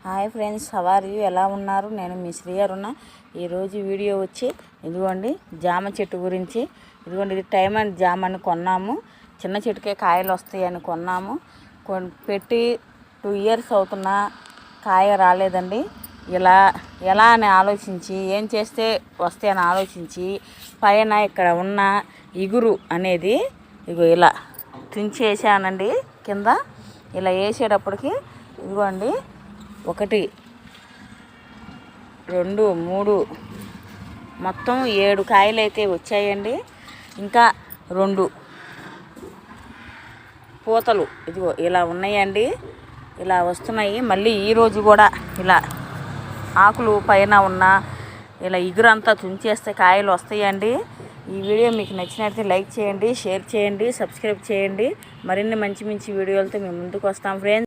Hi friends, how are you? ఎలా ఉన్నారు? నేను మీ శ్రీ అరుణ. ఈరోజు వీడియో వచ్చి ఇదిగోండి జామ చెట్టు గురించి. ఇదిగోండి ఇది టైమ్ అండ్ జామ అని కొన్నాము. చిన్న చెట్టుకే కాయలు వస్తాయని కొన్నాము. పెట్టి 2 years అవుతున్నా కాయ రాలేదండి. ఎలా అని ఆలోచించి ఏం చేస్తే వస్తాయని ఆలోచించి పైన ఇక్కడ ఉన్న ఇగురు అనేది ఇగో ఇలా తుంచేసానండి. కింద ఇలా వేసేటప్పటికి ఇదిగోండి 1 2 3 మొత్తం 7 కాయలు అయితే వచ్చాయండి. ఇంకా 2 పూతలు ఇదిగో ఇలా ఉన్నాయండి. ఇలా వస్తున్నాయి. మళ్ళీ ఈరోజు కూడా ఇలా ఆకులు పైన ఉన్న ఇలా ఇగురంతా తుంచేస్తే కాయలు వస్తాయండి. ఈ వీడియో మీకు నచ్చినట్లయితే లైక్ చేయండి, షేర్ చేయండి, సబ్స్క్రైబ్ చేయండి. మరిన్ని మంచి మంచి వీడియోలతో మేము ముందుకు వస్తాం ఫ్రెండ్స్.